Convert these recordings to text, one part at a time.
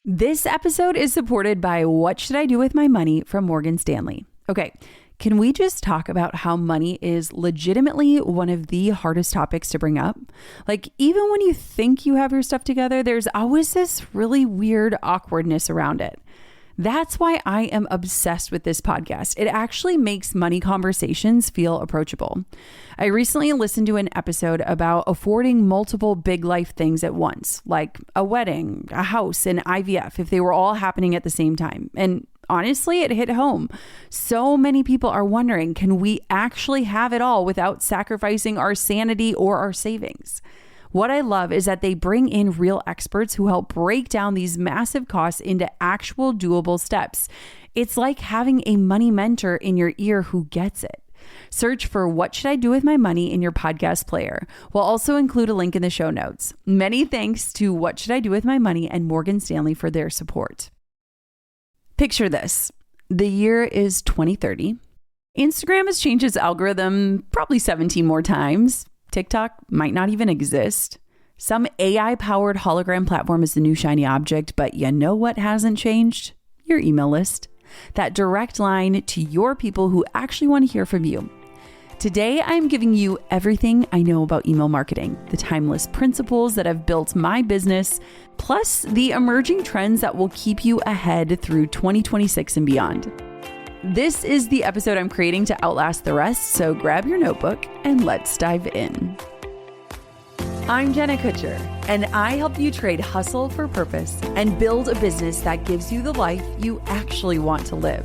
This episode is supported by What Should I Do With My Money from Morgan Stanley. Okay, can we just talk about how money is legitimately one of the hardest topics to bring up? Like, even when you think you have your stuff together, there's always this really weird awkwardness around it. That's why I am obsessed with this podcast. It actually makes money conversations feel approachable. I recently listened to an episode about affording multiple big life things at once, like a wedding, a house, and IVF, if they were all happening at the same time. And honestly, it hit home. So many people are wondering, can we actually have it all without sacrificing our sanity or our savings? What I love is that they bring in real experts who help break down these massive costs into actual doable steps. It's like having a money mentor in your ear who gets it. Search for What Should I Do With My Money in your podcast player. We'll also include a link in the show notes. Many thanks to What Should I Do With My Money and Morgan Stanley for their support. Picture this. The year is 2030. Instagram has changed its algorithm probably 17 more times. TikTok might not even exist. Some AI-powered hologram platform is the new shiny object, but you know what hasn't changed? Your email list. That direct line to your people who actually want to hear from you. Today, I'm giving you everything I know about email marketing, the timeless principles that have built my business, plus the emerging trends that will keep you ahead through 2026 and beyond. This is the episode I'm creating to outlast the rest, so grab your notebook and let's dive in. I'm Jenna Kutcher, and I help you trade hustle for purpose and build a business that gives you the life you actually want to live.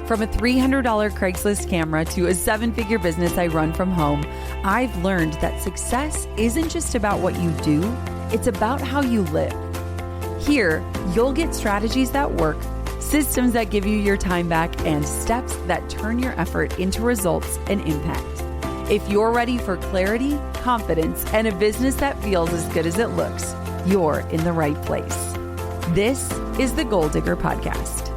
From a $300 Craigslist camera to a 7-figure business I run from home, I've learned that success isn't just about what you do, it's about how you live. Here, you'll get strategies that work, systems that give you your time back, and steps that turn your effort into results and impact. If you're ready for clarity, confidence, and a business that feels as good as it looks, you're in the right place. This is the Goal Digger Podcast.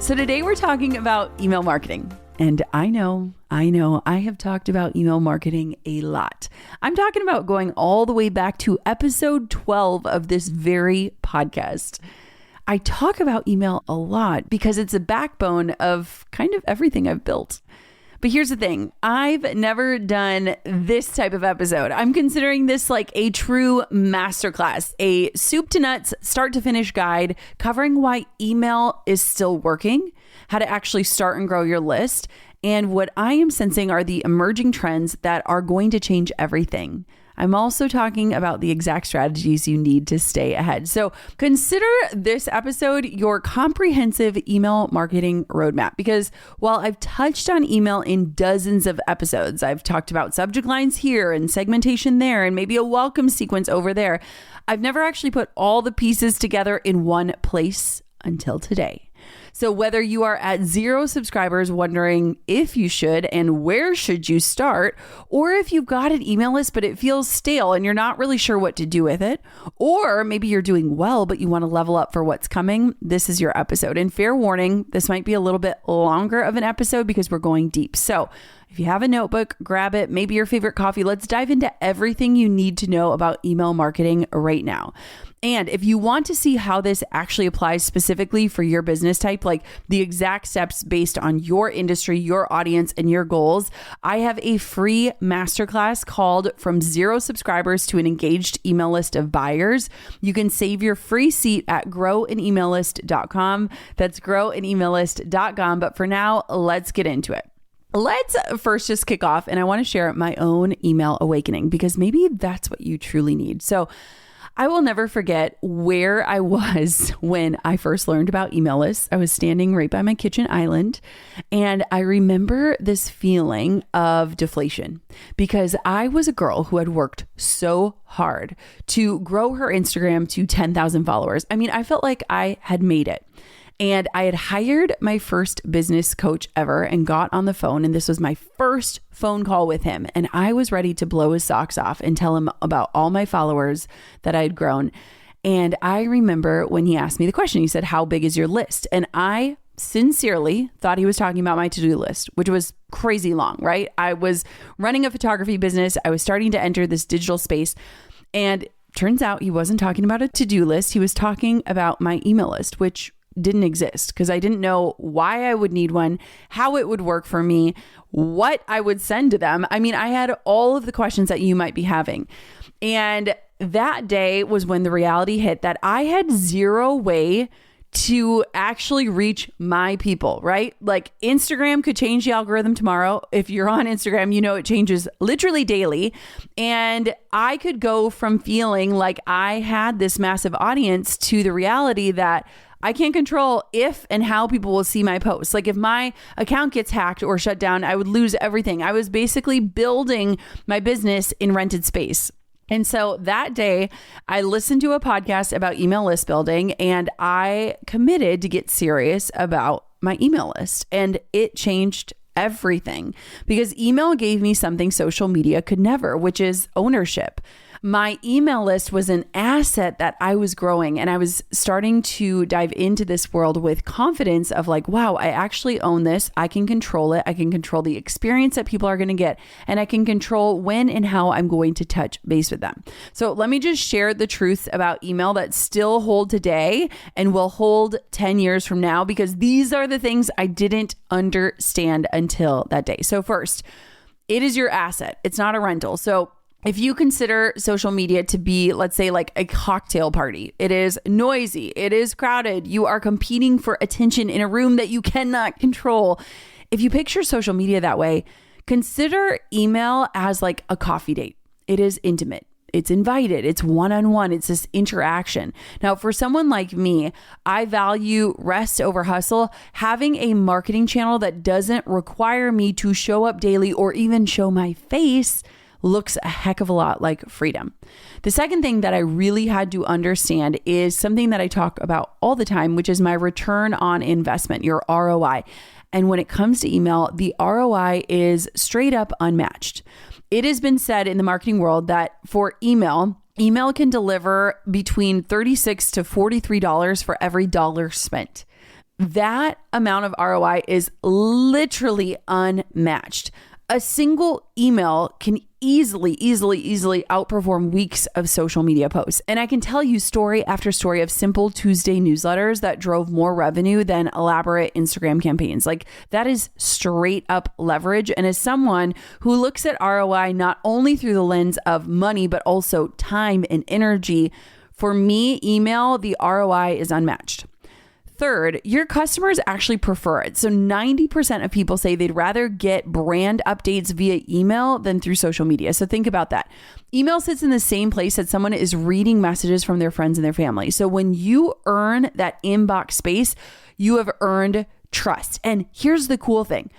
So today we're talking about email marketing. And I know, I have talked about email marketing a lot. I'm talking about going all the way back to episode 12 of this very podcast. I talk about email a lot because it's a backbone of kind of everything I've built. But here's the thing. I've never done this type of episode. I'm considering this like a true masterclass, a soup to nuts, start to finish guide covering why email is still working, how to actually start and grow your list, and what I am sensing are the emerging trends that are going to change everything. I'm also talking about the exact strategies you need to stay ahead. So consider this episode your comprehensive email marketing roadmap, because while I've touched on email in dozens of episodes, I've talked about subject lines here and segmentation there and maybe a welcome sequence over there, I've never actually put all the pieces together in one place until today. So whether you are at 0 subscribers wondering if you should and where should you start, or if you've got an email list but it feels stale and you're not really sure what to do with it, or maybe you're doing well but you want to level up for what's coming, this is your episode. And fair warning, this might be a little bit longer of an episode because we're going deep. So if you have a notebook, grab it, maybe your favorite coffee. Let's dive into everything you need to know about email marketing right now. And if you want to see how this actually applies specifically for your business type, like the exact steps based on your industry, your audience, and your goals, I have a free masterclass called From 0 Subscribers to an Engaged Email List of Buyers. You can save your free seat at growanaemaillist.com. That's growanaemaillist.com. But for now, let's get into it. Let's first just kick off, and I want to share my own email awakening because maybe that's what you truly need. So I will never forget where I was when I first learned about email lists. I was standing right by my kitchen island, and I remember this feeling of deflation because I was a girl who had worked so hard to grow her Instagram to 10,000 followers. I mean, I felt like I had made it. And I had hired my first business coach ever and got on the phone. And this was my first phone call with him. And I was ready to blow his socks off and tell him about all my followers that I had grown. And I remember when he asked me the question, he said, "How big is your list?" And I sincerely thought he was talking about my to-do list, which was crazy long, right? I was running a photography business. I was starting to enter this digital space. And turns out he wasn't talking about a to-do list. He was talking about my email list, which didn't exist because I didn't know why I would need one, how it would work for me, what I would send to them. I mean, I had all of the questions that you might be having. And that day was when the reality hit that I had zero way to actually reach my people, right? Like Instagram could change the algorithm tomorrow. If you're on Instagram, you know it changes literally daily. And I could go from feeling like I had this massive audience to the reality that I can't control if and how people will see my posts. Like if my account gets hacked or shut down, I would lose everything. I was basically building my business in rented space. And so that day, I listened to a podcast about email list building and I committed to get serious about my email list. And it changed everything because email gave me something social media could never, which is ownership. My email list was an asset that I was growing, and I was starting to dive into this world with confidence of like, wow, I actually own this. I can control it. I can control the experience that people are going to get, and I can control when and how I'm going to touch base with them. So let me just share the truths about email that still hold today and will hold 10 years from now, because these are the things I didn't understand until that day. So first, it is your asset. It's not a rental. So if you consider social media to be, let's say, like a cocktail party, it is noisy, it is crowded, you are competing for attention in a room that you cannot control. If you picture social media that way, consider email as like a coffee date. It is intimate. It's invited. It's one-on-one. It's this interaction. Now, for someone like me, I value rest over hustle. Having a marketing channel that doesn't require me to show up daily or even show my face looks a heck of a lot like freedom. The second thing that I really had to understand is something that I talk about all the time, which is my return on investment, your ROI. And when it comes to email, the ROI is straight up unmatched. It has been said in the marketing world that for email can deliver between $36 to $43 for every dollar spent. That amount of ROI is literally unmatched. A single email can easily outperform weeks of social media posts. And I can tell you story after story of simple Tuesday newsletters that drove more revenue than elaborate Instagram campaigns. Like that is straight up leverage. And as someone who looks at ROI not only through the lens of money, but also time and energy, for me, email, the ROI is unmatched. Third, your customers actually prefer it. So 90% of people say they'd rather get brand updates via email than through social media. So think about that. Email sits in the same place that someone is reading messages from their friends and their family. So when you earn that inbox space, you have earned trust. And here's the cool thing.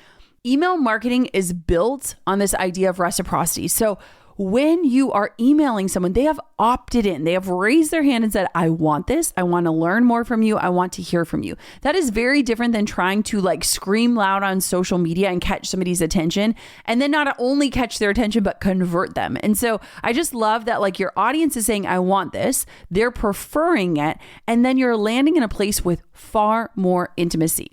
Email marketing is built on this idea of reciprocity. So when you are emailing someone, they have opted in. They have raised their hand and said, I want this. I want to learn more from you. I want to hear from you. That is very different than trying to like scream loud on social media and catch somebody's attention. And then not only catch their attention, but convert them. And so I just love that like your audience is saying, I want this. They're preferring it. And then you're landing in a place with far more intimacy.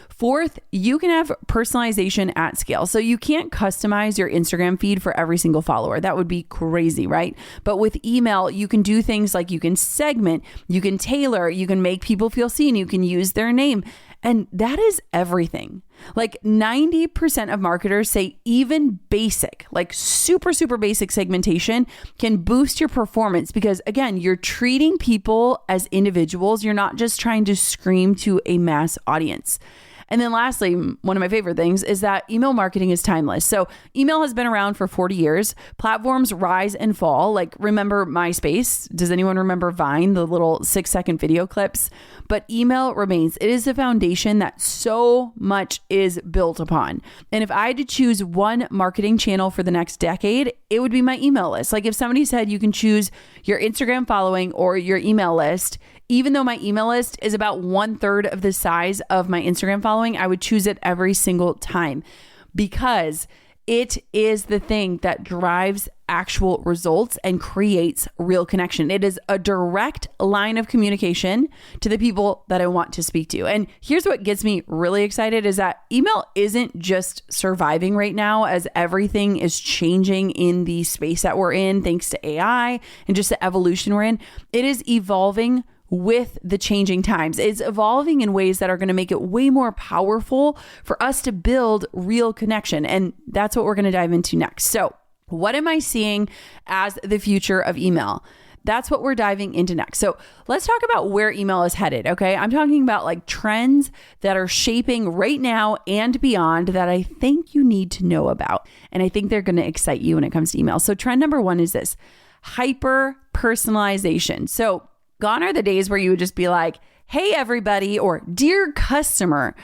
Fourth, you can have personalization at scale. So you can't customize your Instagram feed for every single follower. That would be crazy, right? But with email, you can do things like you can segment, you can tailor, you can make people feel seen, you can use their name. And that is everything. Like 90% of marketers say even basic, like super basic segmentation can boost your performance because again, you're treating people as individuals. You're not just trying to scream to a mass audience. And then lastly, one of my favorite things is that email marketing is timeless. So email has been around for 40 years. Platforms rise and fall. Like remember MySpace? Does anyone remember Vine, the little 6-second video clips? But email remains. It is the foundation that so much is built upon. And if I had to choose one marketing channel for the next decade, it would be my email list. Like if somebody said you can choose your Instagram following or your email list, even though my email list is about 1/3 of the size of my Instagram following, I would choose it every single time because It is the thing that drives actual results and creates real connection. It is a direct line of communication to the people that I want to speak to. And here's what gets me really excited is that email isn't just surviving right now as everything is changing in the space that we're in, thanks to AI and just the evolution we're in. It is evolving with the changing times. It's evolving in ways that are going to make it way more powerful for us to build real connection. And that's what we're going to dive into next. So, what am I seeing as the future of email? That's what we're diving into next. So let's talk about where email is headed. Okay. I'm talking about like trends that are shaping right now and beyond that I think you need to know about. And I think they're going to excite you when it comes to email. So trend number one is this: hyper personalization. So gone are the days where you would just be like, hey, everybody, or dear customer.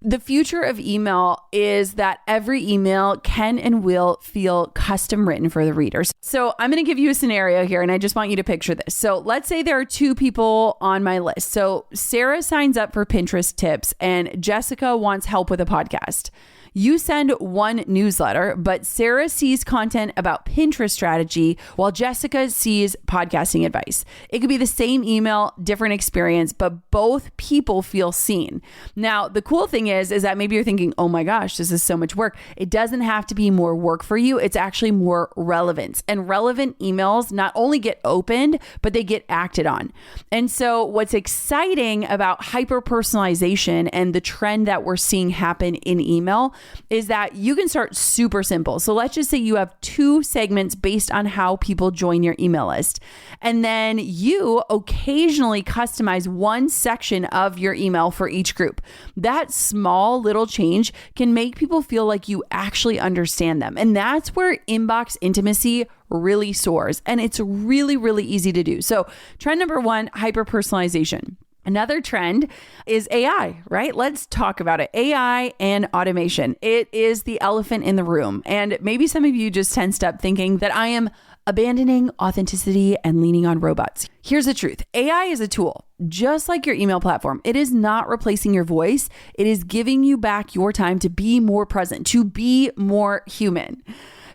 The future of email is that every email can and will feel custom written for the readers. So I'm going to give you a scenario here, and I just want you to picture this. So let's say there are two people on my list. So Sarah signs up for Pinterest tips and Jessica wants help with a podcast. You send one newsletter, but Sarah sees content about Pinterest strategy while Jessica sees podcasting advice. It could be the same email, different experience, but both people feel seen. Now, the cool thing is that maybe you're thinking, oh my gosh, this is so much work. It doesn't have to be more work for you. It's actually more relevance. And relevant emails not only get opened, but they get acted on. And so what's exciting about hyper-personalization and the trend that we're seeing happen in email is that you can start super simple. So let's just say you have 2 segments based on how people join your email list. And then you occasionally customize one section of your email for each group. That small little change can make people feel like you actually understand them. And that's where inbox intimacy really soars. And it's really, really easy to do. So trend number 1, hyper-personalization. Another trend is AI, right? Let's talk about it. AI and automation. It is the elephant in the room. And maybe some of you just tensed up thinking that I am abandoning authenticity and leaning on robots. Here's the truth. AI is a tool, just like your email platform. It is not replacing your voice. It is giving you back your time to be more present, to be more human.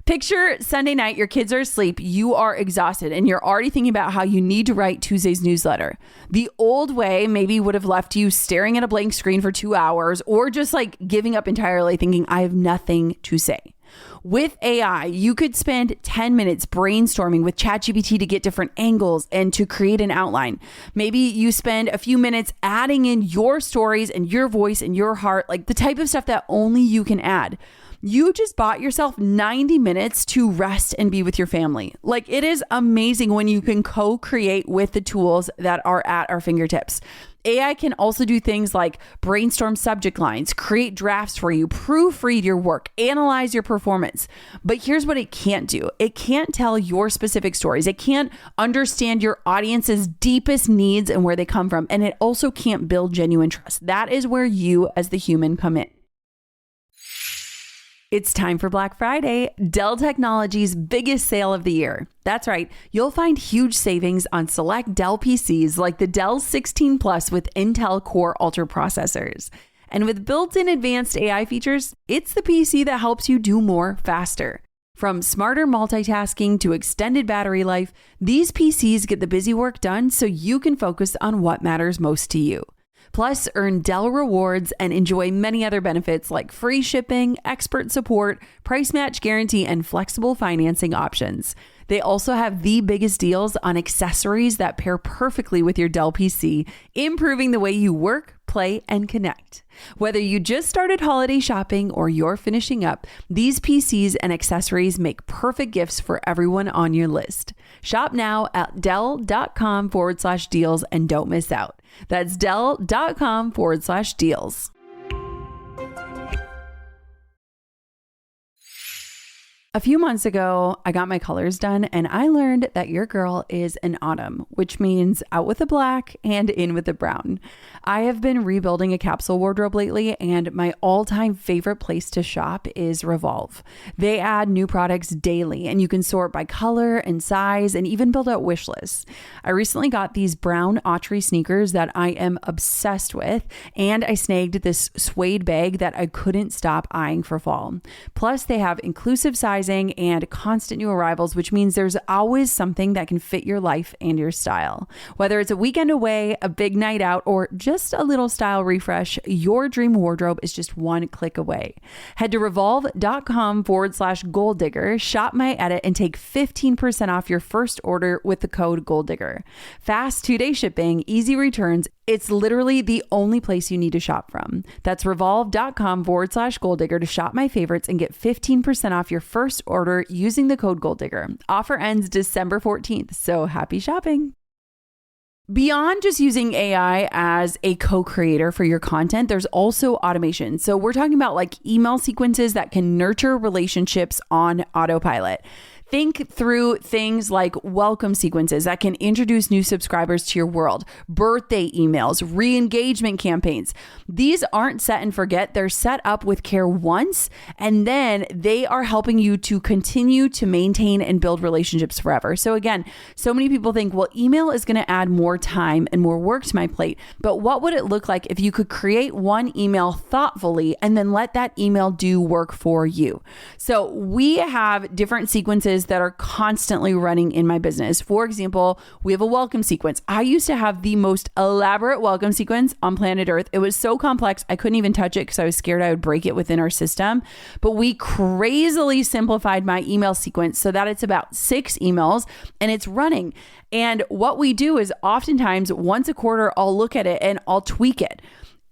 Picture Sunday night, your kids are asleep, you are exhausted, and you're already thinking about how you need to write Tuesday's newsletter. The old way maybe would have left you staring at a blank screen for 2 hours or just like giving up entirely thinking, I have nothing to say. With AI, you could spend 10 minutes brainstorming with ChatGPT to get different angles and to create an outline. Maybe you spend a few minutes adding in your stories and your voice and your heart, like the type of stuff that only you can add. You just bought yourself 90 minutes to rest and be with your family. Like, it is amazing when you can co-create with the tools that are at our fingertips. AI can also do things like brainstorm subject lines, create drafts for you, proofread your work, analyze your performance. But here's what it can't do. It can't tell your specific stories. It can't understand your audience's deepest needs and where they come from. And it also can't build genuine trust. That is where you as the human come in. It's time for Black Friday, Dell Technologies' biggest sale of the year. That's right, you'll find huge savings on select Dell PCs like the Dell 16 Plus with Intel Core Ultra processors. And with built-in advanced AI features, it's the PC that helps you do more faster. From smarter multitasking to extended battery life, these PCs get the busy work done so you can focus on what matters most to you. Plus, earn Dell rewards and enjoy many other benefits like free shipping, expert support, price match guarantee, and flexible financing options. They also have the biggest deals on accessories that pair perfectly with your Dell PC, improving the way you work, play, and connect. Whether you just started holiday shopping or you're finishing up, these PCs and accessories make perfect gifts for everyone on your list. Shop now at Dell.com/deals and don't miss out. That's Dell.com/deals. A few months ago, I got my colors done and I learned that your girl is an autumn, which means out with the black and in with the brown. I have been rebuilding a capsule wardrobe lately, and my all-time favorite place to shop is Revolve. They add new products daily and you can sort by color and size and even build out wish lists. I recently got these brown Autry sneakers that I am obsessed with, and I snagged this suede bag that I couldn't stop eyeing for fall. Plus, they have inclusive sizing and constant new arrivals, which means there's always something that can fit your life and your style. Whether it's a weekend away, a big night out, or just a little style refresh, your dream wardrobe is just one click away. Head to revolve.com/goal digger, shop my edit, and take 15% off your first order with the code goal digger. Fast 2-day shipping, easy returns. It's literally the only place you need to shop from. That's revolve.com/goal digger to shop my favorites and get 15% off your first order using the code goal digger. Offer ends December 14th, so happy shopping. Beyond just using AI as a co-creator for your content, there's also automation. So we're talking about like email sequences that can nurture relationships on autopilot. Think through things like welcome sequences that can introduce new subscribers to your world, birthday emails, re-engagement campaigns. These aren't set and forget. They're set up with care once, and then they are helping you to continue to maintain and build relationships forever. So again, so many people think, well, email is going to add more time and more work to my plate. But what would it look like if you could create one email thoughtfully and then let that email do work for you? So we have different sequences that are constantly running in my business. For example, we have a welcome sequence. I used to have the most elaborate welcome sequence on planet Earth. It was so complex, I couldn't even touch it because I was scared I would break it within our system. But we crazily simplified my email sequence so that it's about 6 emails and it's running. And what we do is oftentimes once a quarter, I'll look at it and I'll tweak it.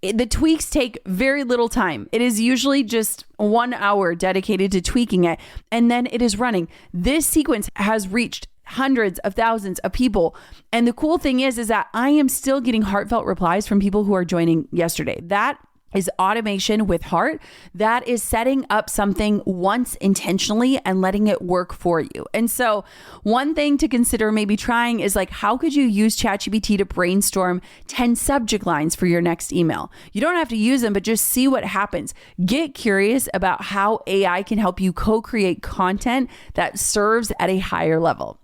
The tweaks take very little time. It is usually just 1 hour dedicated to tweaking it, and then it is running. This sequence has reached hundreds of thousands of people. And the cool thing is that I am still getting heartfelt replies from people who are joining yesterday. That is automation with heart. That is setting up something once intentionally and letting it work for you. And so one thing to consider maybe trying is like, how could you use ChatGPT to brainstorm 10 subject lines for your next email? You don't have to use them, but just see what happens. Get curious about how AI can help you co-create content that serves at a higher level.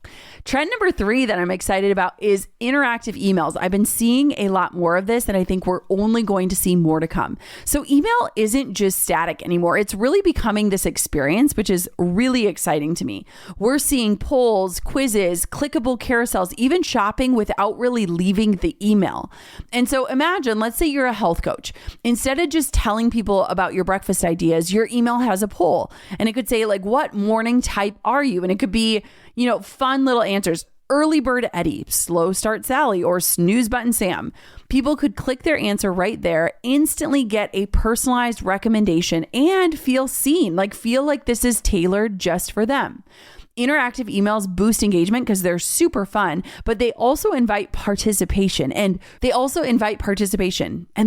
Trend number 3 that I'm excited about is interactive emails. I've been seeing a lot more of this, and I think we're only going to see more to come. So email isn't just static anymore. It's really becoming this experience, which is really exciting to me. We're seeing polls, quizzes, clickable carousels, even shopping without really leaving the email. And so imagine, let's say you're a health coach. Instead of just telling people about your breakfast ideas, your email has a poll, and it could say like, what morning type are you? And it could be, fun little answers. Early bird Eddie, slow start Sally, or snooze button Sam. People could click their answer right there, instantly get a personalized recommendation, and feel seen, feel like this is tailored just for them. Interactive emails boost engagement because they're super fun, but they also invite participation. And the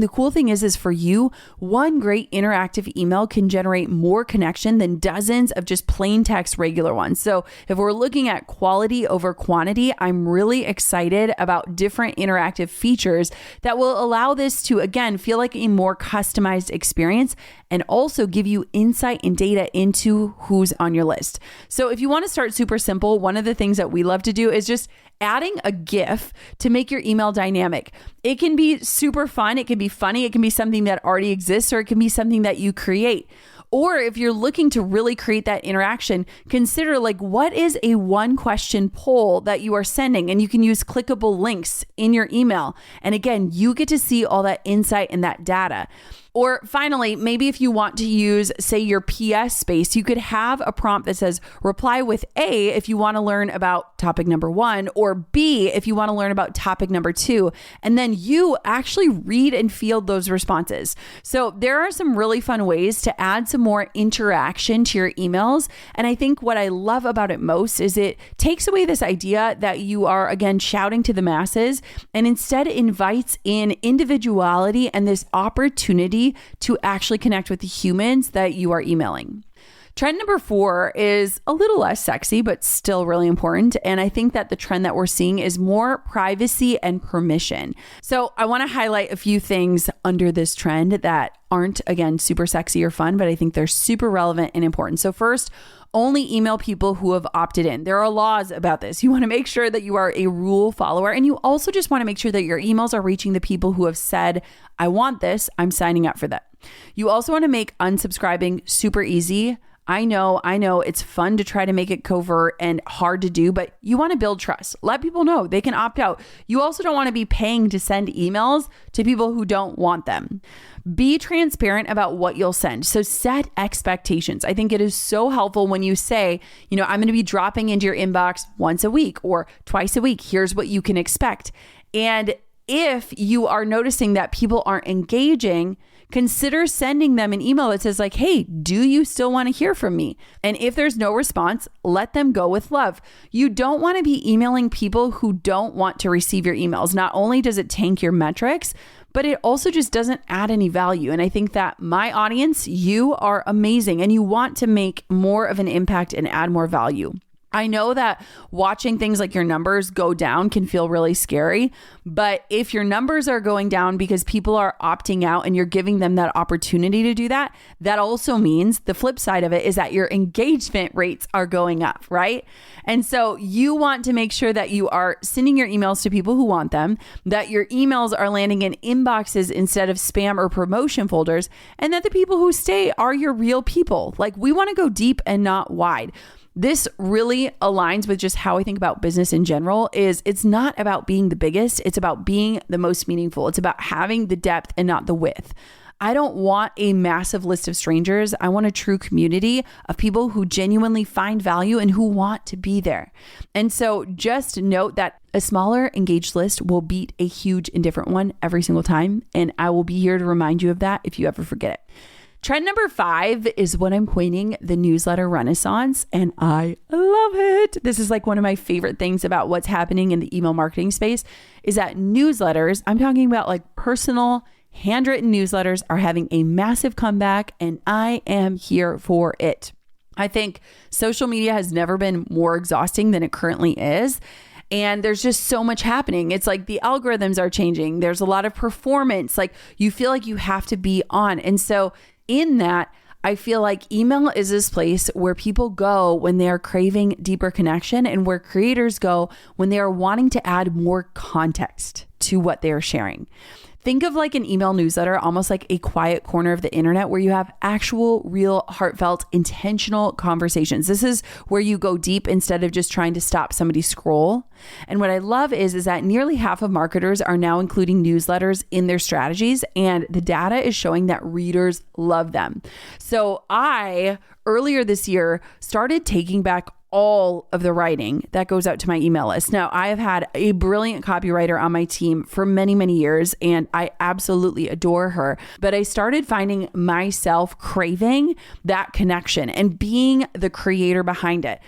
cool thing is for you, one great interactive email can generate more connection than dozens of just plain text regular ones. So if we're looking at quality over quantity, I'm really excited about different interactive features that will allow this to, again, feel like a more customized experience and also give you insight and data into who's on your list. So if you want to start super simple, one of the things that we love to do is just adding a GIF to make your email dynamic. It can be super fun. It can be funny. It can be something that already exists, or it can be something that you create. Or if you're looking to really create that interaction, consider what is a 1-question poll that you are sending, and you can use clickable links in your email. And again, you get to see all that insight and that data. Or finally, maybe if you want to use, say, your PS space, you could have a prompt that says, reply with A if you want to learn about topic number 1, or B if you want to learn about topic number 2. And then you actually read and field those responses. So there are some really fun ways to add some more interaction to your emails. And I think what I love about it most is it takes away this idea that you are, again, shouting to the masses, and instead invites in individuality and this opportunity to actually connect with the humans that you are emailing. Trend number 4 is a little less sexy, but still really important. And I think that the trend that we're seeing is more privacy and permission. So I want to highlight a few things under this trend that aren't, again, super sexy or fun, but I think they're super relevant and important. So first, only email people who have opted in. There are laws about this. You want to make sure that you are a rule follower, and you also just want to make sure that your emails are reaching the people who have said, I want this, I'm signing up for that. You also want to make unsubscribing super easy. I know it's fun to try to make it covert and hard to do, but you want to build trust. Let people know they can opt out. You also don't want to be paying to send emails to people who don't want them. Be transparent about what you'll send. So set expectations. I think it is so helpful when you say, I'm going to be dropping into your inbox once a week or twice a week. Here's what you can expect. And if you are noticing that people aren't engaging, consider sending them an email that says like, hey, do you still want to hear from me? And if there's no response, let them go with love. You don't want to be emailing people who don't want to receive your emails. Not only does it tank your metrics, but it also just doesn't add any value. And I think that my audience, you are amazing and you want to make more of an impact and add more value. I know that watching things like your numbers go down can feel really scary, but if your numbers are going down because people are opting out and you're giving them that opportunity to do that, that also means the flip side of it is that your engagement rates are going up, right? And so you want to make sure that you are sending your emails to people who want them, that your emails are landing in inboxes instead of spam or promotion folders, and that the people who stay are your real people. Like, we want to go deep and not wide. This really aligns with just how I think about business in general. Is it's not about being the biggest, it's about being the most meaningful. It's about having the depth and not the width. I don't want a massive list of strangers. I want a true community of people who genuinely find value and who want to be there. And so just note that a smaller engaged list will beat a huge indifferent one every single time. And I will be here to remind you of that if you ever forget it. Trend number 5 is what I'm coining the newsletter renaissance, and I love it. This is like one of my favorite things about what's happening in the email marketing space is that newsletters, I'm talking about like personal handwritten newsletters, are having a massive comeback, and I am here for it. I think social media has never been more exhausting than it currently is. And there's just so much happening. It's like the algorithms are changing. There's a lot of performance. Like, you feel like you have to be on. And so in that, I feel like email is this place where people go when they are craving deeper connection and where creators go when they are wanting to add more context to what they are sharing. Think of like an email newsletter, almost like a quiet corner of the internet where you have actual, real, heartfelt, intentional conversations. This is where you go deep instead of just trying to stop somebody's scroll. And what I love is that nearly half of marketers are now including newsletters in their strategies, and the data is showing that readers love them. So I, earlier this year, started taking back all of the writing that goes out to my email list. Now, I have had a brilliant copywriter on my team for many, many years, and I absolutely adore her. But I started finding myself craving that connection and being the creator behind it.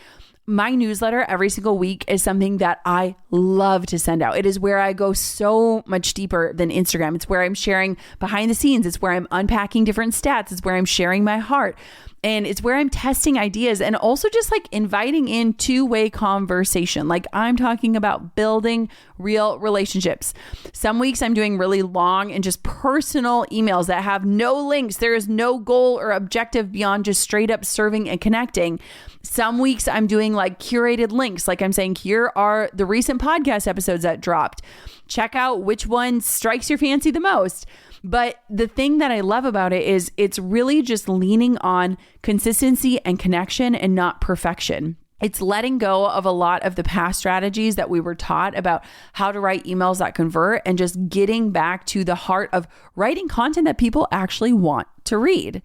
My newsletter every single week is something that I love to send out. It is where I go so much deeper than Instagram. It's where I'm sharing behind the scenes. It's where I'm unpacking different stats. It's where I'm sharing my heart. And it's where I'm testing ideas and also just like inviting in two-way conversation. Like, I'm talking about building real relationships. Some weeks I'm doing really long and just personal emails that have no links. There is no goal or objective beyond just straight up serving and connecting. Some weeks I'm doing like curated links. Like, I'm saying, here are the recent podcast episodes that dropped. Check out which one strikes your fancy the most. But the thing that I love about it is it's really just leaning on consistency and connection and not perfection. It's letting go of a lot of the past strategies that we were taught about how to write emails that convert and just getting back to the heart of writing content that people actually want to read.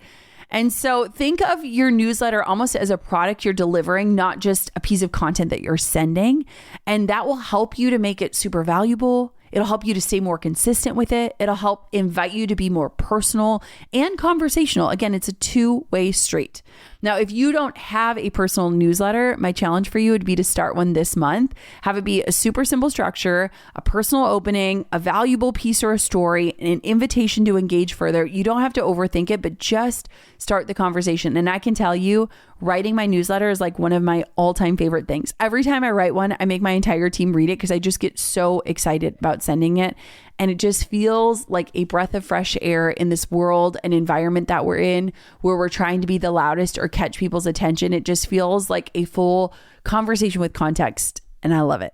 And so think of your newsletter almost as a product you're delivering, not just a piece of content that you're sending. And that will help you to make it super valuable. It'll help you to stay more consistent with it. It'll help invite you to be more personal and conversational. Again, it's a two-way street. Now, if you don't have a personal newsletter, my challenge for you would be to start one this month. Have it be a super simple structure, a personal opening, a valuable piece or a story, and an invitation to engage further. You don't have to overthink it, but just start the conversation. And I can tell you, writing my newsletter is like one of my all-time favorite things. Every time I write one, I make my entire team read it because I just get so excited about sending it. And it just feels like a breath of fresh air in this world and environment that we're in, where we're trying to be the loudest or catch people's attention. It just feels like a full conversation with context, and I love it.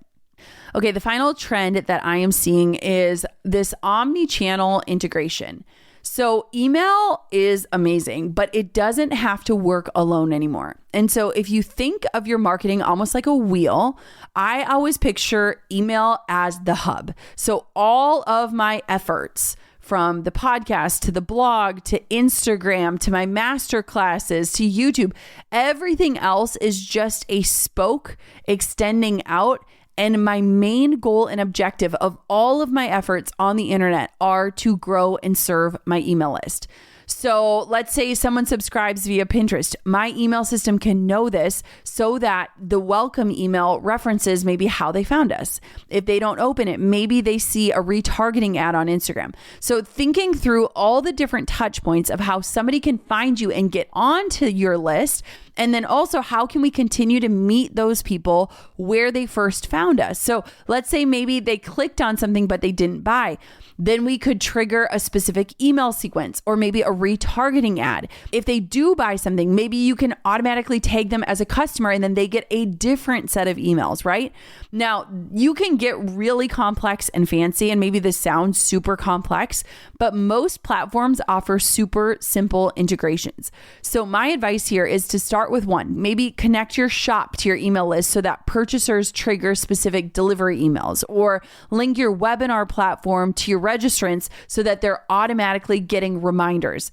Okay, the final trend that I am seeing is this omni-channel integration. So email is amazing, but it doesn't have to work alone anymore. And so if you think of your marketing almost like a wheel, I always picture email as the hub. So all of my efforts, from the podcast to the blog to Instagram to my master classes to YouTube, everything else is just a spoke extending out. And my main goal and objective of all of my efforts on the internet are to grow and serve my email list. So let's say someone subscribes via Pinterest. My email system can know this so that the welcome email references maybe how they found us. If they don't open it, maybe they see a retargeting ad on Instagram. So thinking through all the different touch points of how somebody can find you and get onto your list. And then also, how can we continue to meet those people where they first found us? So let's say maybe they clicked on something, but they didn't buy. Then we could trigger a specific email sequence or maybe a retargeting ad. If they do buy something, maybe you can automatically tag them as a customer and then they get a different set of emails, right? Now, you can get really complex and fancy, and maybe this sounds super complex, but most platforms offer super simple integrations. So my advice here is to start with one. Maybe connect your shop to your email list so that purchasers trigger specific delivery emails, or link your webinar platform to your registrants so that they're automatically getting reminders.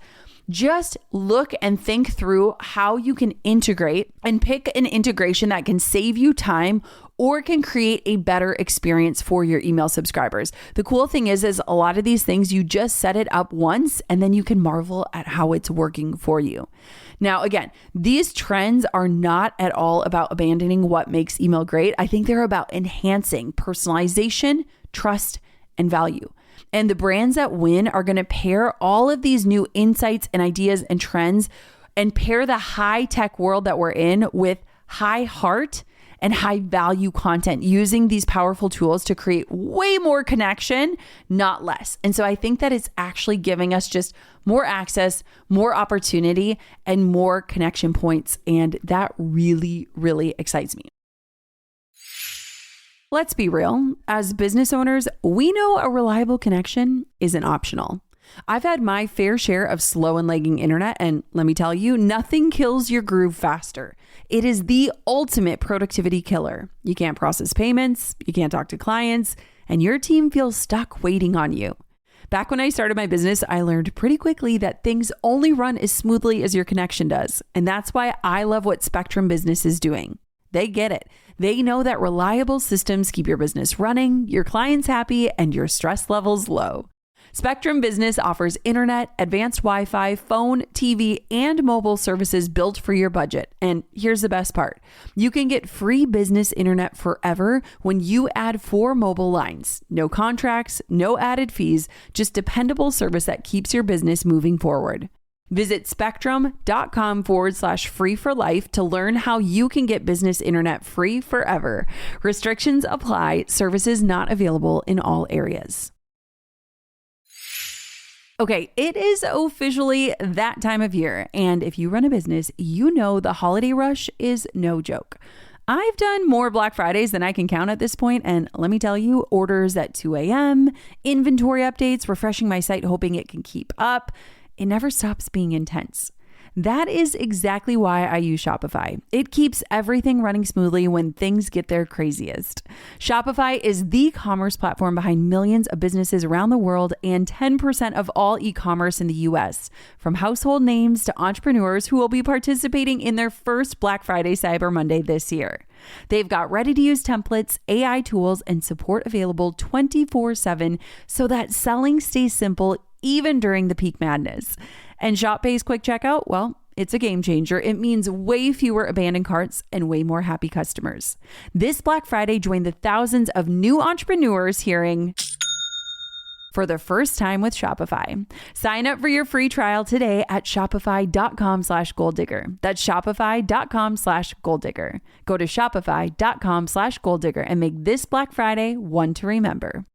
Just look and think through how you can integrate and pick an integration that can save you time or can create a better experience for your email subscribers. The cool thing is a lot of these things, you just set it up once and then you can marvel at how it's working for you. Now, again, these trends are not at all about abandoning what makes email great. I think they're about enhancing personalization, trust, and value. And the brands that win are going to pair all of these new insights and ideas and trends and pair the high tech world that we're in with high heart and high value content, using these powerful tools to create way more connection, not less. And so I think that it's actually giving us just more access, more opportunity, and more connection points. And that really, really excites me. Let's be real. As business owners, we know a reliable connection isn't optional. I've had my fair share of slow and lagging internet, and let me tell you, nothing kills your groove faster. It is the ultimate productivity killer. You can't process payments, you can't talk to clients, and your team feels stuck waiting on you. Back when I started my business, I learned pretty quickly that things only run as smoothly as your connection does. And that's why I love what Spectrum Business is doing. They get it. They know that reliable systems keep your business running, your clients happy, and your stress levels low. Spectrum Business offers internet, advanced Wi-Fi, phone, TV, and mobile services built for your budget. And here's the best part. You can get free business internet forever when you add 4 mobile lines. No contracts, no added fees, just dependable service that keeps your business moving forward. Visit spectrum.com/free for life to learn how you can get business internet free forever. Restrictions apply. Services not available in all areas. Okay, it is officially that time of year. And if you run a business, you know the holiday rush is no joke. I've done more Black Fridays than I can count at this point, and let me tell you, orders at 2 a.m., inventory updates, refreshing my site hoping it can keep up. It never stops being intense. That is exactly why I use Shopify. It keeps everything running smoothly when things get their craziest. Shopify is the commerce platform behind millions of businesses around the world and 10% of all e-commerce in the US, from household names to entrepreneurs who will be participating in their first Black Friday Cyber Monday this year. They've got ready-to-use templates, AI tools, and support available 24/7 so that selling stays simple even during the peak madness. And Shop Pay's quick checkout, well, it's a game changer. It means way fewer abandoned carts and way more happy customers. This Black Friday, join the thousands of new entrepreneurs hearing for the first time with Shopify. Sign up for your free trial today at shopify.com/goaldigger. That's shopify.com/goaldigger. Go to shopify.com/goaldigger and make this Black Friday one to remember.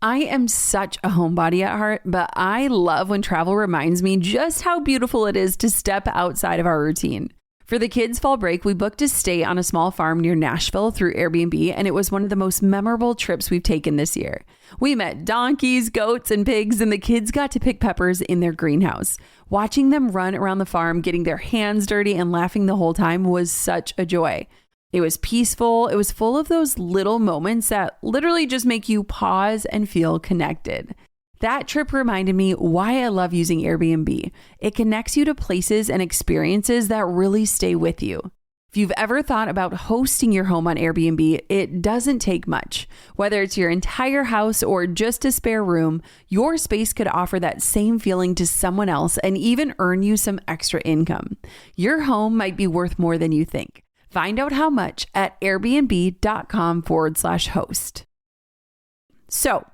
I am such a homebody at heart, but I love when travel reminds me just how beautiful it is to step outside of our routine. For the kids' fall break, we booked a stay on a small farm near Nashville through Airbnb, and it was one of the most memorable trips we've taken this year. We met donkeys, goats, and pigs, and the kids got to pick peppers in their greenhouse. Watching them run around the farm, getting their hands dirty and laughing the whole time was such a joy. It was peaceful. It was full of those little moments that literally just make you pause and feel connected. That trip reminded me why I love using Airbnb. It connects you to places and experiences that really stay with you. If you've ever thought about hosting your home on Airbnb, it doesn't take much. Whether it's your entire house or just a spare room, your space could offer that same feeling to someone else and even earn you some extra income. Your home might be worth more than you think. Find out how much at airbnb.com/host. So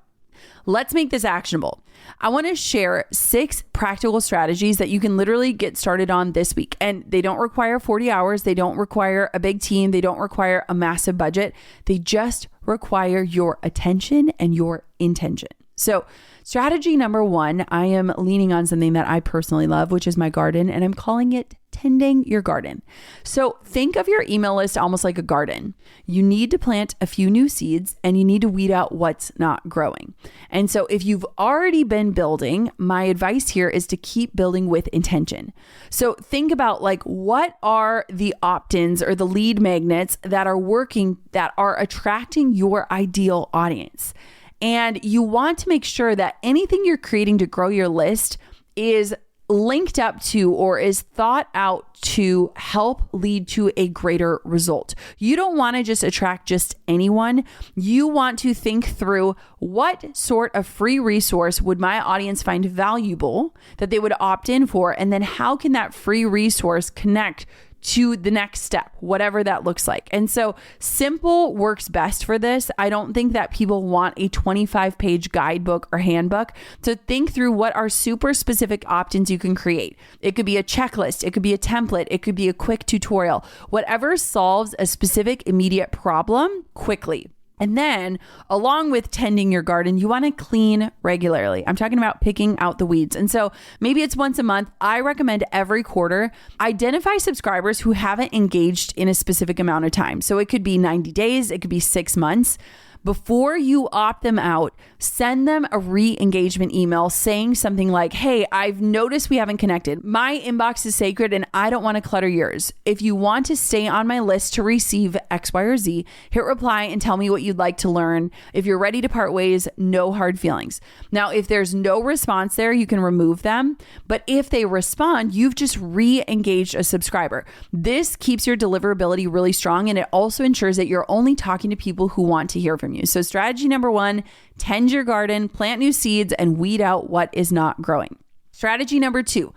let's make this actionable. I want to share 6 practical strategies that you can literally get started on this week. And they don't require 40 hours. They don't require a big team. They don't require a massive budget. They just require your attention and your intention. So strategy number 1, I am leaning on something that I personally love, which is my garden, and I'm calling it tending your garden. So think of your email list almost like a garden. You need to plant a few new seeds and you need to weed out what's not growing. And so if you've already been building, my advice here is to keep building with intention. So think about what are the opt-ins or the lead magnets that are working, that are attracting your ideal audience. And you want to make sure that anything you're creating to grow your list is linked up to or is thought out to help lead to a greater result. You don't want to just attract just anyone. You want to think through what sort of free resource would my audience find valuable that they would opt in for, and then how can that free resource connect to the next step, whatever that looks like. And so simple works best for this. I don't think that people want a 25-page guidebook or handbook. So think through what are super specific opt-ins you can create. It could be a checklist. It could be a template. It could be a quick tutorial. Whatever solves a specific immediate problem quickly. And then along with tending your garden, you want to clean regularly. I'm talking about picking out the weeds. And so maybe it's once a month. I recommend every quarter, identify subscribers who haven't engaged in a specific amount of time. So it could be 90 days, it could be 6 months. Before you opt them out, send them a re-engagement email saying something like, hey, I've noticed we haven't connected. My inbox is sacred and I don't want to clutter yours. If you want to stay on my list to receive X, Y, or Z, hit reply and tell me what you'd like to learn. If you're ready to part ways, no hard feelings. Now, if there's no response there, you can remove them. But if they respond, you've just re-engaged a subscriber. This keeps your deliverability really strong, and it also ensures that you're only talking to people who want to hear from you. So strategy number 1, tend your garden, plant new seeds, and weed out what is not growing. Strategy number 2,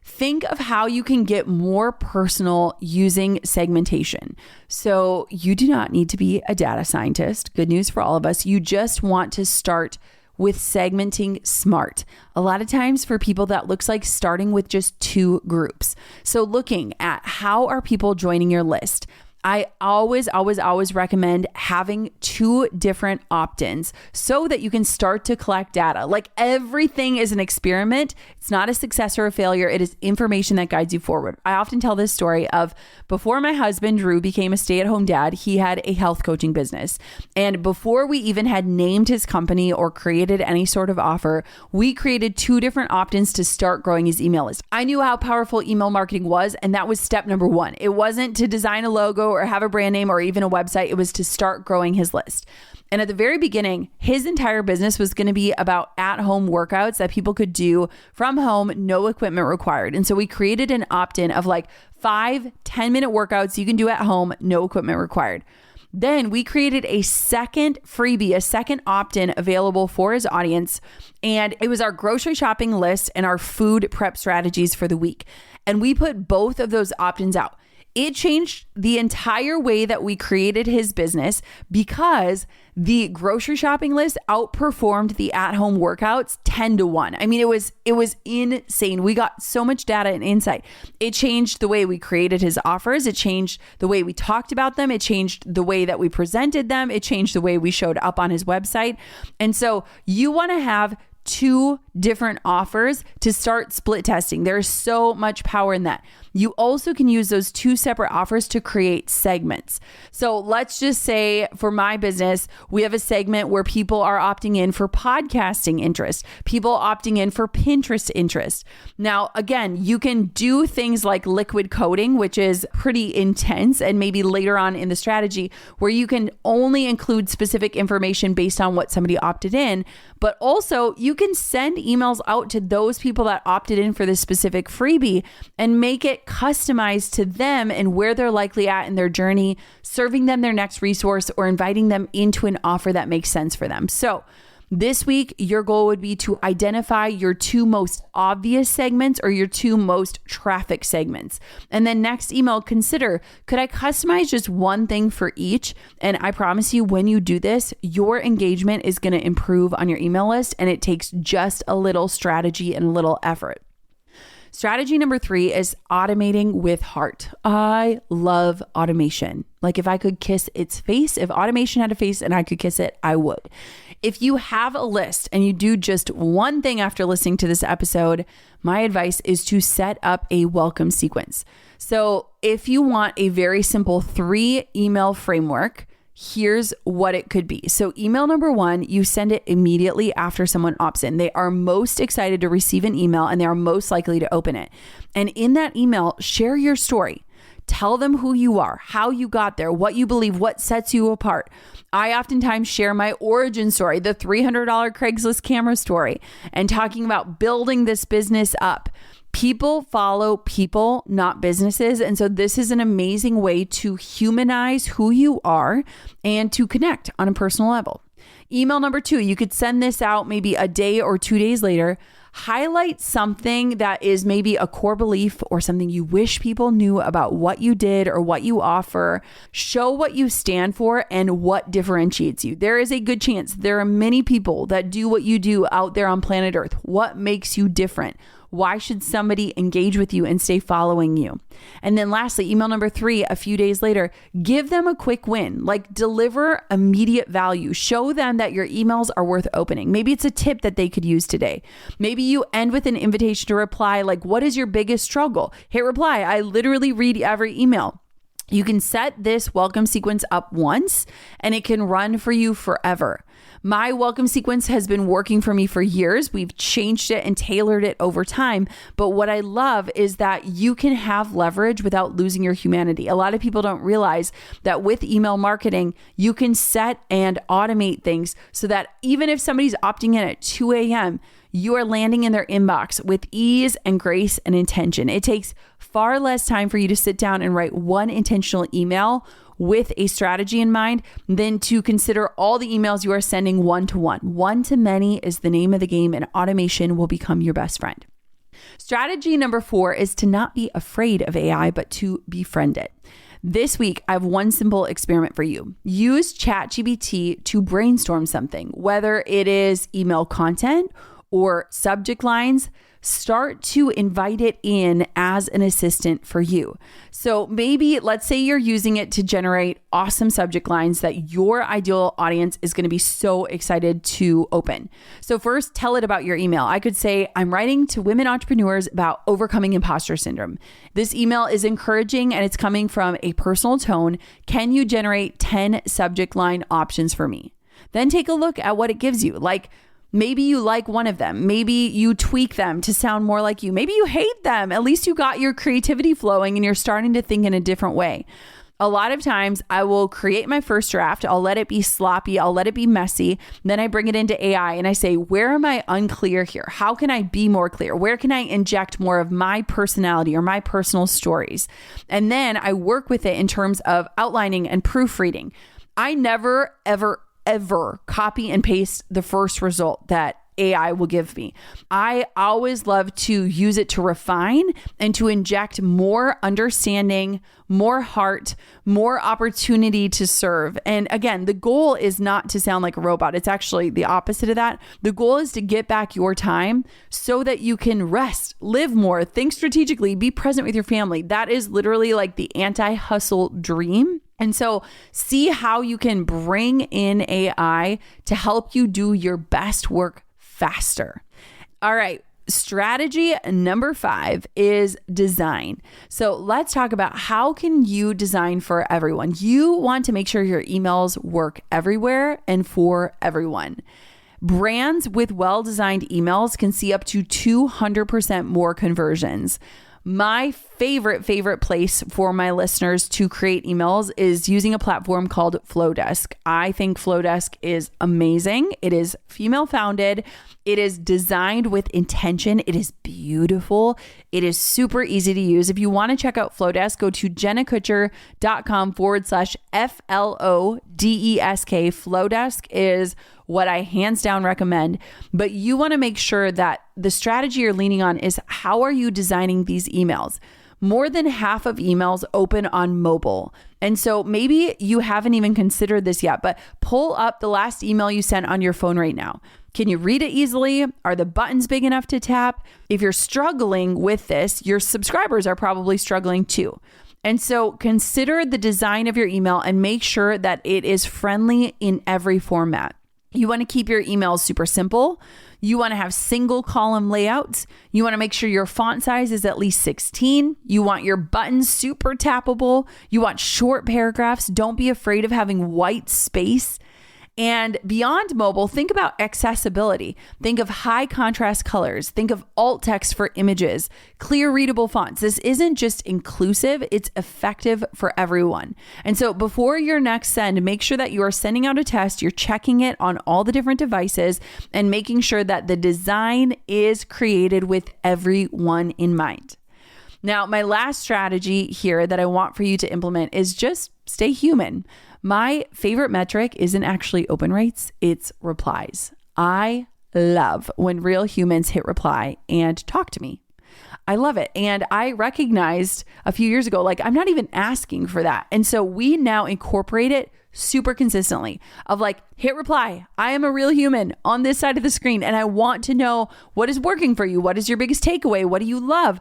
think of how you can get more personal using segmentation. So you do not need to be a data scientist. Good news for all of us. You just want to start with segmenting smart. A lot of times for people that looks like starting with just 2 groups. So looking at how are people joining your list? I always recommend having 2 different opt-ins so that you can start to collect data. Like everything is an experiment. It's not a success or a failure. It is information that guides you forward. I often tell this story of before my husband, Drew, became a stay-at-home dad, he had a health coaching business. And before we even had named his company or created any sort of offer, we created 2 different opt-ins to start growing his email list. I knew how powerful email marketing was, and that was step number 1. It wasn't to design a logo or have a brand name or even a website. It was to start growing his list. And at the very beginning, his entire business was going to be about at-home workouts that people could do from home, no equipment required. And so we created an opt-in of like 5, 10-minute workouts you can do at home, no equipment required. Then we created a second freebie, a second opt-in available for his audience. And it was our grocery shopping list and our food prep strategies for the week. And we put both of those opt-ins out. It changed the entire way that we created his business because the grocery shopping list outperformed the at-home workouts 10-1. I mean, it was insane. We got so much data and insight. It changed the way we created his offers. It changed the way we talked about them. It changed the way that we presented them. It changed the way we showed up on his website. And so you want to have 2 different offers to start split testing. There's so much power in that. You also can use those 2 separate offers to create segments. So let's just say for my business, we have a segment where people are opting in for podcasting interest, people opting in for Pinterest interest. Now, again, you can do things like liquid coding, which is pretty intense, and maybe later on in the strategy where you can only include specific information based on what somebody opted in. But also you can send emails out to those people that opted in for this specific freebie and make it customized to them and where they're likely at in their journey, serving them their next resource or inviting them into an offer that makes sense for them. So this week, your goal would be to identify your 2 most obvious segments or your 2 most traffic segments. And then next email, consider, could I customize just one thing for each? And I promise you, when you do this, your engagement is going to improve on your email list, and it takes just a little strategy and a little effort. Strategy number 3 is automating with heart. I love automation. Like if I could kiss its face, if automation had a face and I could kiss it, I would. If you have a list and you do just one thing after listening to this episode, my advice is to set up a welcome sequence. So if you want a very simple 3 email framework, here's what it could be. So email number 1, you send it immediately after someone opts in. They are most excited to receive an email and they are most likely to open it. And in that email, share your story. Tell them who you are, how you got there, what you believe, what sets you apart. I oftentimes share my origin story, the $300 Craigslist camera story, and talking about building this business up. People follow people, not businesses. And so this is an amazing way to humanize who you are and to connect on a personal level. Email number 2, you could send this out maybe a day or 2 days later. Highlight something that is maybe a core belief or something you wish people knew about what you did or what you offer. Show what you stand for and what differentiates you. There is a good chance there are many people that do what you do out there on planet Earth. What makes you different? Why should somebody engage with you and stay following you? And then lastly, email number 3, a few days later, give them a quick win, like deliver immediate value. Show them that your emails are worth opening. Maybe it's a tip that they could use today. Maybe you end with an invitation to reply, like, what is your biggest struggle? Hit reply. I literally read every email. You can set this welcome sequence up once and it can run for you forever. My welcome sequence has been working for me for years. We've changed it and tailored it over time. But what I love is that you can have leverage without losing your humanity. A lot of people don't realize that with email marketing, you can set and automate things so that even if somebody's opting in at 2 a.m., you are landing in their inbox with ease and grace and intention. It takes far less time for you to sit down and write one intentional email with a strategy in mind than to consider all the emails you are sending one-to-one. One-to-many is the name of the game, and automation will become your best friend. Strategy number 4 is to not be afraid of AI, but to befriend it. This week, I have one simple experiment for you. Use ChatGPT to brainstorm something, whether it is email content or subject lines. start to invite it in as an assistant for you. So maybe let's say you're using it to generate awesome subject lines that your ideal audience is going to be so excited to open. So first, tell it about your email. I could say, I'm writing to women entrepreneurs about overcoming imposter syndrome. This email is encouraging and it's coming from a personal tone. Can you generate 10 subject line options for me? Then take a look at what it gives you. Like, maybe you like one of them. Maybe you tweak them to sound more like you. Maybe you hate them. At least you got your creativity flowing and you're starting to think in a different way. A lot of times I will create my first draft. I'll let it be sloppy. I'll let it be messy. Then I bring it into AI and I say, where am I unclear here? How can I be more clear? Where can I inject more of my personality or my personal stories? And then I work with it in terms of outlining and proofreading. I never, ever copy and paste the first result that AI will give me. I always love to use it to refine and to inject more understanding, more heart, more opportunity to serve. And again, the goal is not to sound like a robot. It's actually the opposite of that. The goal is to get back your time so that you can rest, live more, think strategically, be present with your family. That is literally like the anti-hustle dream. And so see how you can bring in AI to help you do your best work faster. All right. Strategy number 5 is design. So let's talk about how can you design for everyone. You want to make sure your emails work everywhere and for everyone. Brands with well-designed emails can see up to 200% more conversions. My favorite place for my listeners to create emails is using a platform called Flowdesk. I think Flowdesk is amazing. It is female founded. It is designed with intention. It is beautiful. It is super easy to use. If you want to check out Flowdesk, go to jennakutcher.com/FLODESK. Flowdesk is what I hands down recommend, but you want to make sure that the strategy you're leaning on is how are you designing these emails? More than half of emails open on mobile. And so maybe you haven't even considered this yet, but pull up the last email you sent on your phone right now. Can you read it easily? Are the buttons big enough to tap? If you're struggling with this, your subscribers are probably struggling too. And so consider the design of your email and make sure that it is friendly in every format. You want to keep your emails super simple. You want to have single column layouts. You want to make sure your font size is at least 16. You want your buttons super tappable. You want short paragraphs. Don't be afraid of having white space. And beyond mobile, think about accessibility. Think of high contrast colors. Think of alt text for images, clear readable fonts. This isn't just inclusive, it's effective for everyone. And so before your next send, make sure that you are sending out a test, you're checking it on all the different devices and making sure that the design is created with everyone in mind. Now, my last strategy here that I want for you to implement is just stay human. My favorite metric isn't actually open rates, it's replies. I love when real humans hit reply and talk to me. I love it. And I recognized a few years ago, like I'm not even asking for that. And so we now incorporate it super consistently of like, hit reply. I am a real human on this side of the screen and I want to know what is working for you. What is your biggest takeaway? What do you love?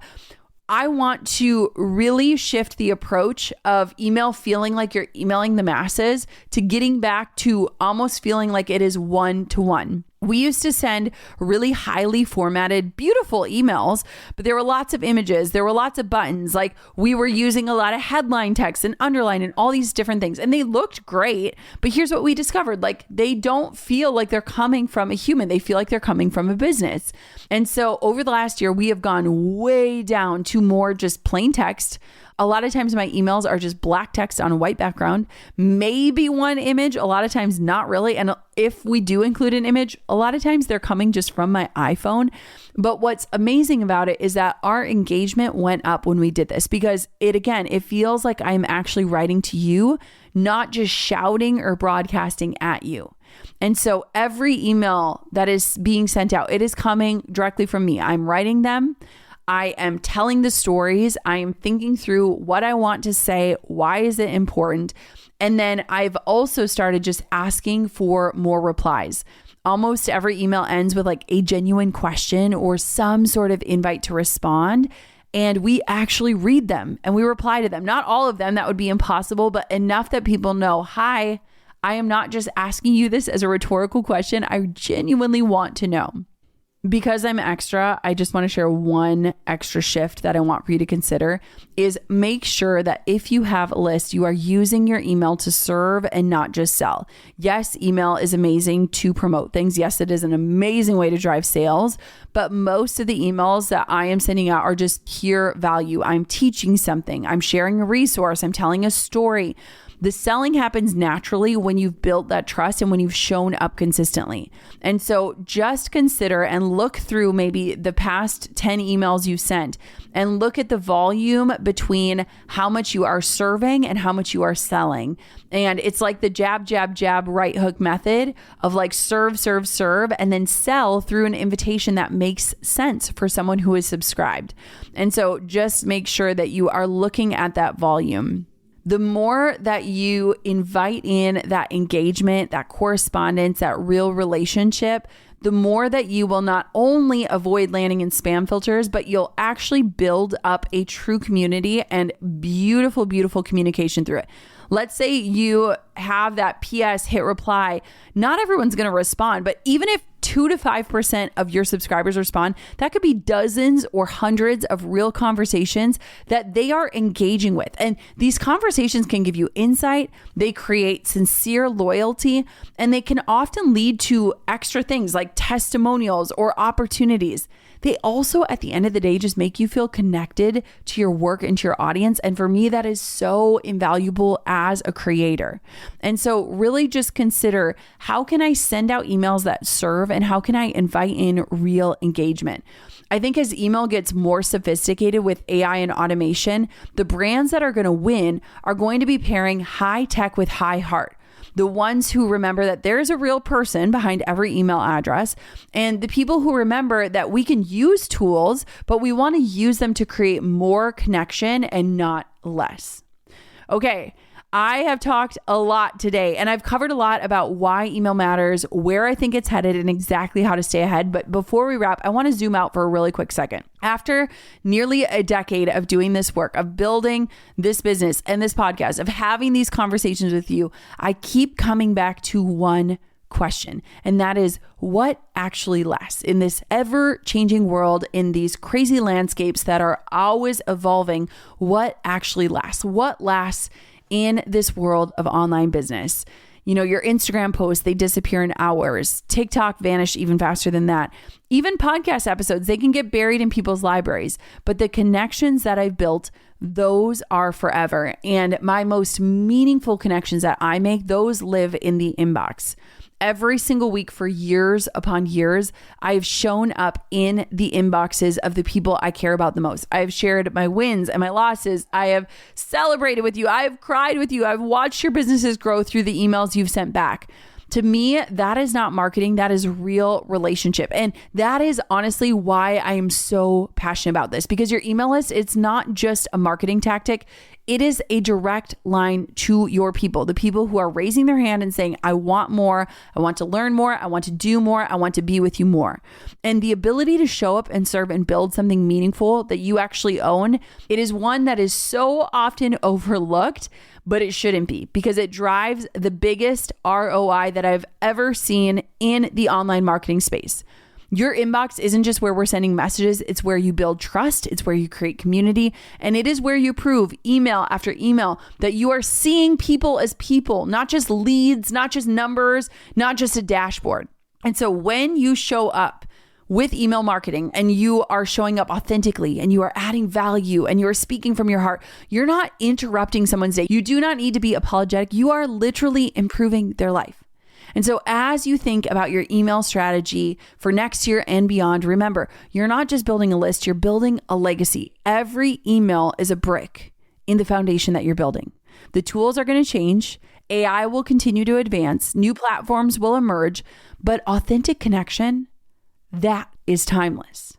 I want to really shift the approach of email feeling like you're emailing the masses to getting back to almost feeling like it is one-to-one. We used to send really highly formatted, beautiful emails, but there were lots of images. There were lots of buttons. Like we were using a lot of headline text and underline and all these different things. And they looked great. But here's what we discovered. Like they don't feel like they're coming from a human. They feel like they're coming from a business. And so over the last year, we have gone way down to more just plain text. A lot of times my emails are just black text on a white background, maybe one image, a lot of times not really. And if we do include an image, a lot of times they're coming just from my iPhone. But what's amazing about it is that our engagement went up when we did this because it feels like I'm actually writing to you, not just shouting or broadcasting at you. And so every email that is being sent out, it is coming directly from me. I'm writing them. I am telling the stories. I am thinking through what I want to say. Why is it important? And then I've also started just asking for more replies. Almost every email ends with like a genuine question or some sort of invite to respond. And we actually read them and we reply to them. Not all of them, that would be impossible, but enough that people know, hi, I am not just asking you this as a rhetorical question. I genuinely want to know. Because I'm extra, I just want to share one extra shift that I want for you to consider is make sure that if you have a list, you are using your email to serve and not just sell. Yes, email is amazing to promote things. Yes, it is an amazing way to drive sales, but most of the emails that I am sending out are just pure value. I'm teaching something. I'm sharing a resource. I'm telling a story. The selling happens naturally when you've built that trust and when you've shown up consistently. And so just consider and look through maybe the past 10 emails you sent and look at the volume between how much you are serving and how much you are selling. And it's like the jab, jab, jab, right hook method of like serve, serve, serve, and then sell through an invitation that makes sense for someone who is subscribed. And so just make sure that you are looking at that volume. The more that you invite in that engagement, that correspondence, that real relationship, the more that you will not only avoid landing in spam filters, but you'll actually build up a true community and beautiful, beautiful communication through it. Let's say you have that PS hit reply. Not everyone's going to respond, but even if 2 to 5% of your subscribers respond, that could be dozens or hundreds of real conversations that they are engaging with. And these conversations can give you insight, they create sincere loyalty, and they can often lead to extra things like testimonials or opportunities. They also, at the end of the day, just make you feel connected to your work and to your audience. And for me, that is so invaluable as a creator. And so really just consider, how can I send out emails that serve and how can I invite in real engagement? I think as email gets more sophisticated with AI and automation, the brands that are going to win are going to be pairing high tech with high heart. The ones who remember that there's a real person behind every email address, and the people who remember that we can use tools, but we want to use them to create more connection and not less. Okay. I have talked a lot today and I've covered a lot about why email matters, where I think it's headed, and exactly how to stay ahead. But before we wrap, I want to zoom out for a really quick second. After nearly a decade of doing this work, of building this business and this podcast, of having these conversations with you, I keep coming back to one question. And that is, what actually lasts in this ever-changing world, in these crazy landscapes that are always evolving? What actually lasts? What lasts in this world of online business? You know, your Instagram posts, they disappear in hours. TikTok vanished even faster than that. Even podcast episodes, they can get buried in people's libraries. But the connections that I've built, those are forever. And my most meaningful connections that I make, those live in the inbox. Every single week for years upon years, I've shown up in the inboxes of the people I care about the most. I've shared my wins and my losses. I have celebrated with you. I've cried with you. I've watched your businesses grow through the emails you've sent back. To me, that is not marketing. That is real relationship. And that is honestly why I am so passionate about this, because your email list, it's not just a marketing tactic. It is a direct line to your people, the people who are raising their hand and saying, I want more. I want to learn more. I want to do more. I want to be with you more. And the ability to show up and serve and build something meaningful that you actually own, it is one that is so often overlooked, but it shouldn't be, because it drives the biggest ROI that I've ever seen in the online marketing space. Your inbox isn't just where we're sending messages. It's where you build trust. It's where you create community. And it is where you prove email after email that you are seeing people as people, not just leads, not just numbers, not just a dashboard. And so when you show up with email marketing and you are showing up authentically and you are adding value and you are speaking from your heart, you're not interrupting someone's day. You do not need to be apologetic. You are literally improving their life. And so as you think about your email strategy for next year and beyond, remember, you're not just building a list, you're building a legacy. Every email is a brick in the foundation that you're building. The tools are going to change. AI will continue to advance. New platforms will emerge, but authentic connection, that is timeless.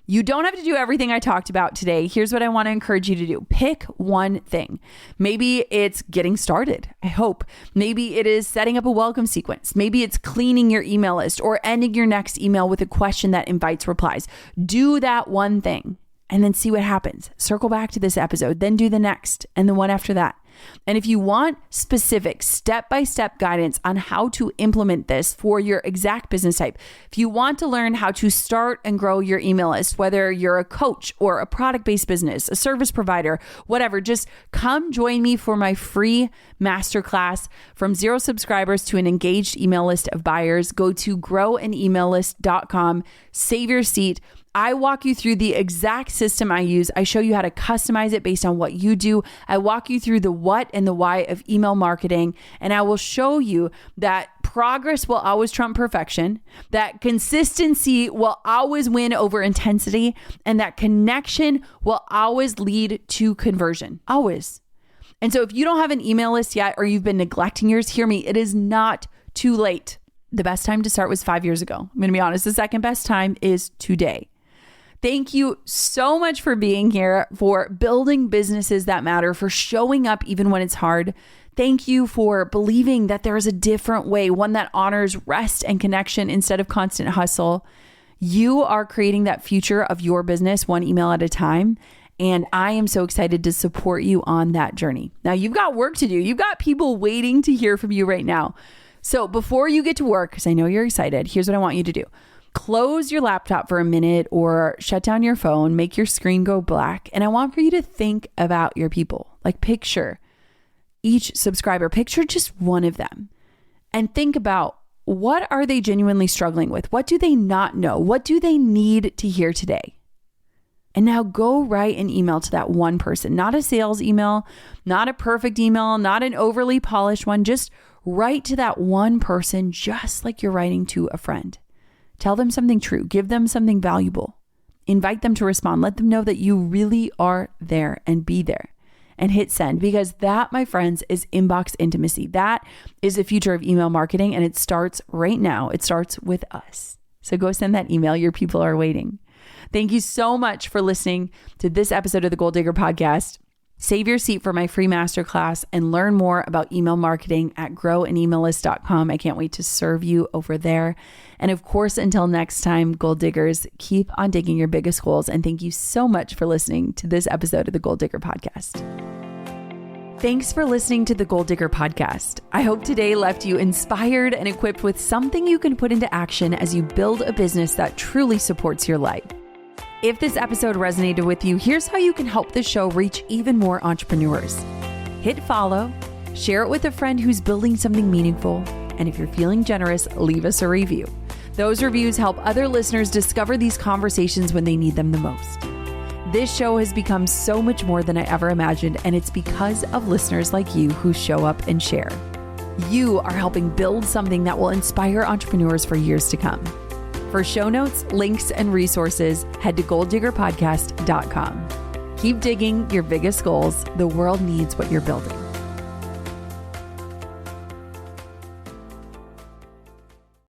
You don't have to do everything I talked about today. Here's what I want to encourage you to do. Pick one thing. Maybe it's getting started, I hope. Maybe it is setting up a welcome sequence. Maybe it's cleaning your email list or ending your next email with a question that invites replies. Do that one thing and then see what happens. Circle back to this episode, then do the next and the one after that. And if you want specific step-by-step guidance on how to implement this for your exact business type, if you want to learn how to start and grow your email list, whether you're a coach or a product-based business, a service provider, whatever, just come join me for my free masterclass from 0 subscribers to an engaged email list of buyers. Go to growanemaillist.com, save your seat. I walk you through the exact system I use. I show you how to customize it based on what you do. I walk you through the what and the why of email marketing. And I will show you that progress will always trump perfection, that consistency will always win over intensity, and that connection will always lead to conversion. Always. And so if you don't have an email list yet, or you've been neglecting yours, hear me, it is not too late. The best time to start was 5 years ago. I'm going to be honest. The second best time is today. Thank you so much for being here, for building businesses that matter, for showing up even when it's hard. Thank you for believing that there is a different way, one that honors rest and connection instead of constant hustle. You are creating that future of your business one email at a time. And I am so excited to support you on that journey. Now, you've got work to do. You've got people waiting to hear from you right now. So before you get to work, because I know you're excited, here's what I want you to do. Close your laptop for a minute or shut down your phone, make your screen go black. And I want for you to think about your people. Like picture each subscriber, picture just one of them and think about what are they genuinely struggling with? What do they not know? What do they need to hear today? And now go write an email to that one person, not a sales email, not a perfect email, not an overly polished one. Just write to that one person just like you're writing to a friend. Tell them something true. Give them something valuable. Invite them to respond. Let them know that you really are there, and be there, and hit send, because that, my friends, is inbox intimacy. That is the future of email marketing, and it starts right now. It starts with us. So go send that email. Your people are waiting. Thank you so much for listening to this episode of the Goal Digger Podcast. Save your seat for my free masterclass and learn more about email marketing at growanemaillist.com. I can't wait to serve you over there. And of course, until next time, Goal Diggers, keep on digging your biggest goals. And thank you so much for listening to this episode of the Goal Digger Podcast. Thanks for listening to the Goal Digger Podcast. I hope today left you inspired and equipped with something you can put into action as you build a business that truly supports your life. If this episode resonated with you, here's how you can help the show reach even more entrepreneurs. Hit follow, share it with a friend who's building something meaningful, and if you're feeling generous, leave us a review. Those reviews help other listeners discover these conversations when they need them the most. This show has become so much more than I ever imagined, and it's because of listeners like you who show up and share. You are helping build something that will inspire entrepreneurs for years to come. For show notes, links, and resources, head to goaldiggerpodcast.com. Keep digging your biggest goals. The world needs what you're building.